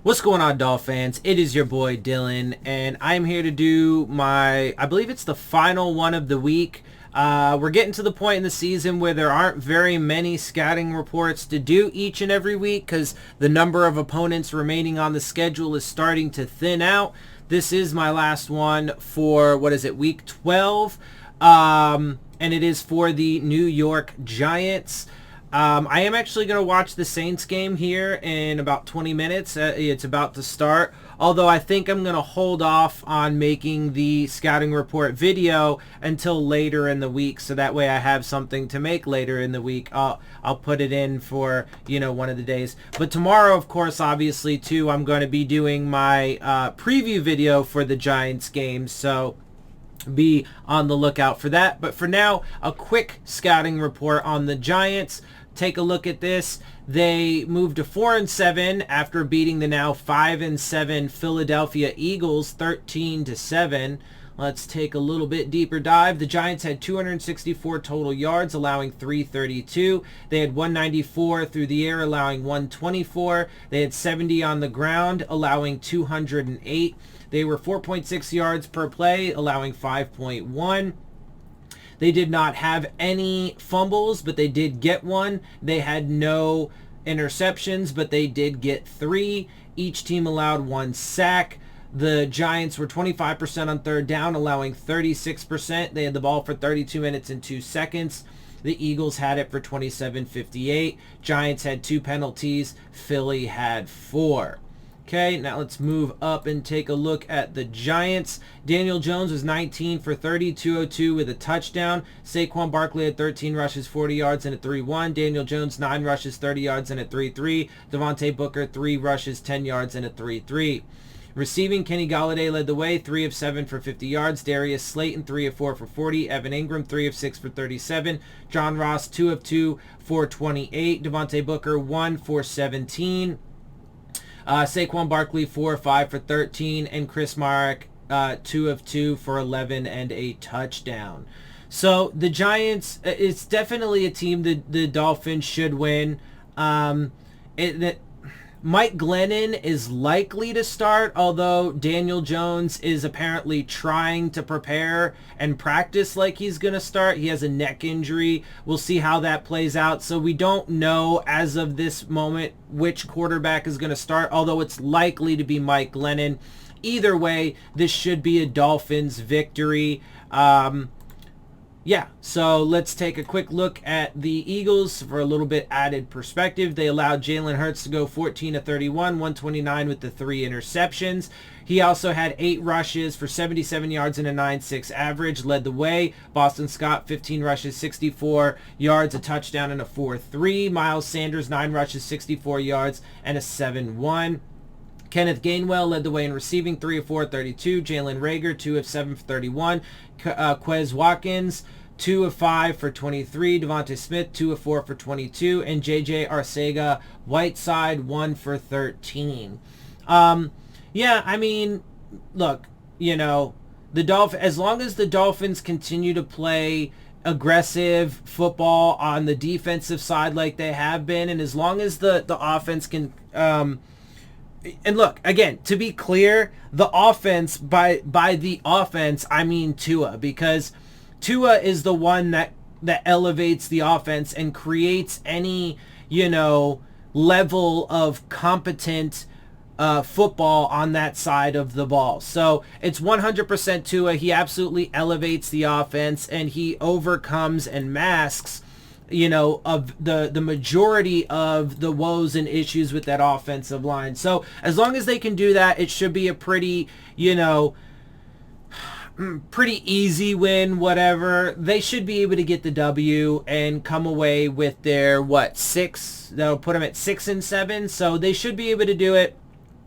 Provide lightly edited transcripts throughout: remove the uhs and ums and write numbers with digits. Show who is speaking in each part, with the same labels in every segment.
Speaker 1: What's going on, Dolphins? It is your boy Dillon, and I'm here to do I believe it's the final one of the week. We're getting to the point in the season where there aren't very many scouting reports to do each and every week because the number of opponents remaining on the schedule is starting to thin out. This is my last one for, week 12, and it is for the New York Giants. I am actually going to watch the Saints game here in about 20 minutes. It's about to start. Although I think I'm going to hold off on making the scouting report video until later in the week. So that way I have something to make later in the week. I'll put it in for, one of the days. But tomorrow, of course, obviously, too, I'm going to be doing my preview video for the Giants game. So be on the lookout for that. But for now, a quick scouting report on the Giants. Take a look at this. They moved to 4-7 after beating the now 5-7 Philadelphia Eagles 13-7. Let's take a little bit deeper dive. The Giants had 264 total yards, allowing 332. They had 194 through the air, allowing 124. They had 70 on the ground, allowing 208. They were 4.6 yards per play, allowing 5.1. They did not have any fumbles, but they did get one. They had no interceptions, but they did get 3. Each team allowed 1 sack. The Giants were 25% on third down, allowing 36%. They had the ball for 32 minutes and 2 seconds. The Eagles had it for 27-58. Giants had 2 penalties. Philly had 4. Okay, now let's move up and take a look at the Giants. Daniel Jones was 19 for 30, 202 with a touchdown. Saquon Barkley had 13 rushes, 40 yards, and a 3-1. Daniel Jones, 9 rushes, 30 yards, and a 3-3. Devontae Booker, 3 rushes, 10 yards, and a 3-3. Receiving, Kenny Golladay led the way, 3 of 7 for 50 yards. Darius Slayton, 3 of 4 for 40. Evan Ingram, 3 of 6 for 37. John Ross, 2 of 2 for 28. Devontae Booker, 1 for 17. Saquon Barkley, 4 of 5 for 13, and Chris Marek, 2 of 2 for 11 and a touchdown. So the Giants, it's definitely a team that the Dolphins should win. Mike Glennon is likely to start, although Daniel Jones is apparently trying to prepare and practice like he's going to start. He has a neck injury. We'll see how that plays out. So we don't know as of this moment which quarterback is going to start, although it's likely to be Mike Glennon. Either way, this should be a Dolphins victory. So let's take a quick look at the Eagles for a little bit added perspective. They allowed Jalen Hurts to go 14 of 31, 129 with the 3 interceptions. He also had 8 rushes for 77 yards and a 9.6 average, led the way. Boston Scott, 15 rushes, 64 yards, a touchdown, and a 4.3. Miles Sanders, 9 rushes, 64 yards, and a 7.1. Kenneth Gainwell led the way in receiving, 3 of 4, 32. Jalen Reagor, 2 of 7 for 31. Quez Watkins, 2 of 5 for 23. Devontae Smith, 2 of 4 for 22. And J.J. Arcega-Whiteside, 1 for 13. Look, as long as the Dolphins continue to play aggressive football on the defensive side like they have been, and as long as the offense can... and look, again, to be clear, the offense, by the offense, I mean Tua, because Tua is the one that elevates the offense and creates any, level of competent football on that side of the ball. So it's 100% Tua. He absolutely elevates the offense, and he overcomes and masks of the majority of the woes and issues with that offensive line. So as long as they can do that, it should be a pretty easy win, whatever. They should be able to get the W and come away with their, 6? That'll put them at 6-7. So they should be able to do it.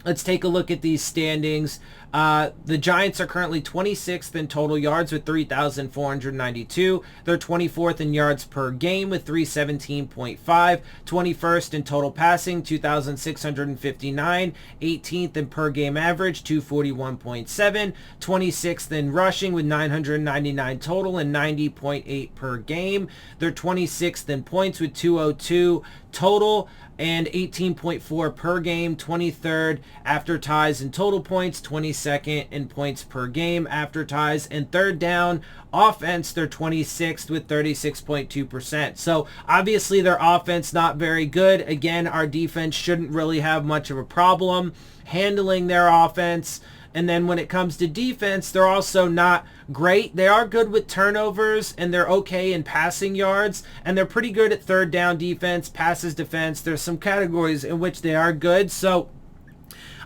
Speaker 1: Let's take a look at these standings. The Giants are currently 26th in total yards with 3,492. They're 24th in yards per game with 317.5. 21st in total passing, 2,659. 18th in per game average, 241.7. 26th in rushing with 999 total and 90.8 per game. They're 26th in points with 202 total and 18.4 per game. 23rd after ties in total points, 22nd in points per game after ties, and third down offense, they're 26th with 36.2%. So obviously their offense not very good. Again, our defense shouldn't really have much of a problem handling their offense. And then when it comes to defense, they're also not great. They are good with turnovers, and they're okay in passing yards, and they're pretty good at third down defense, passes defense. There's some categories in which they are good. So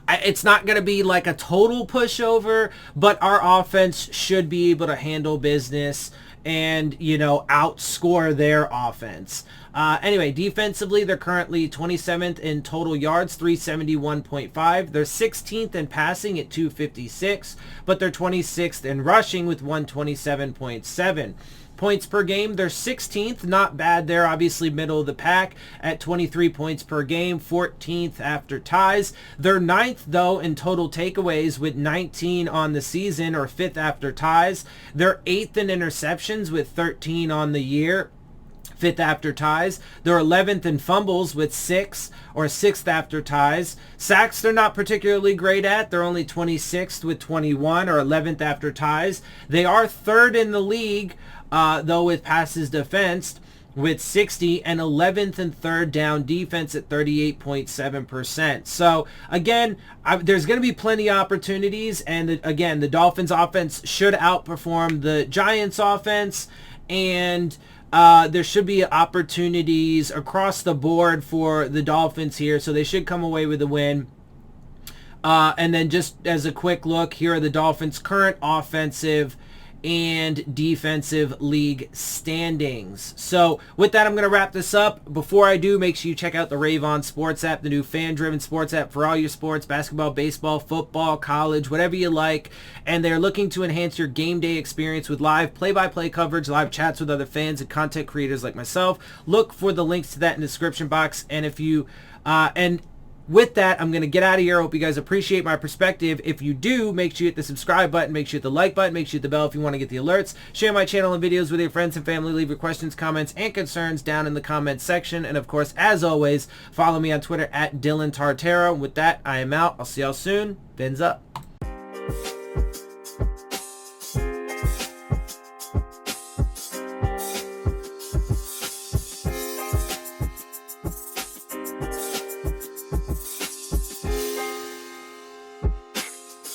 Speaker 1: it's not going to be like a total pushover, but our offense should be able to handle business and, you know, outscore their offense. Anyway, defensively, they're currently 27th in total yards, 371.5. They're 16th in passing at 256, but they're 26th in rushing with 127.7. Points per game, they're 16th, not bad there, obviously middle of the pack at 23 points per game, 14th after ties. They're 9th, though, in total takeaways with 19 on the season, or 5th after ties. They're 8th in interceptions with 13 on the year, 5th after ties. They're 11th in fumbles with 6, or 6th after ties. Sacks they're not particularly great at. They're only 26th with 21, or 11th after ties. They are 3rd in the league, though, with passes defensed with 60, and 11th in third down defense at 38.7%. So again, there's going to be plenty of opportunities, and again, the Dolphins offense should outperform the Giants offense, and there should be opportunities across the board for the Dolphins here, so they should come away with a win. And then just as a quick look, here are the Dolphins' current offensive and defensive league standings. So with that, I'm going to wrap this up. Before I do, make sure you check out the Rave On Sports App, the new fan-driven sports app for all your sports, basketball, baseball, football, college, whatever you like. And they're looking to enhance your game day experience with live play-by-play coverage, live chats with other fans and content creators like myself. Look for the links to that in the description box. And if you, with that, I'm going to get out of here. I hope you guys appreciate my perspective. If you do, make sure you hit the subscribe button, make sure you hit the like button, make sure you hit the bell if you want to get the alerts. Share my channel and videos with your friends and family. Leave your questions, comments, and concerns down in the comments section. And of course, as always, follow me on Twitter at DillonTartaro. With that, I am out. I'll see y'all soon. Phins up.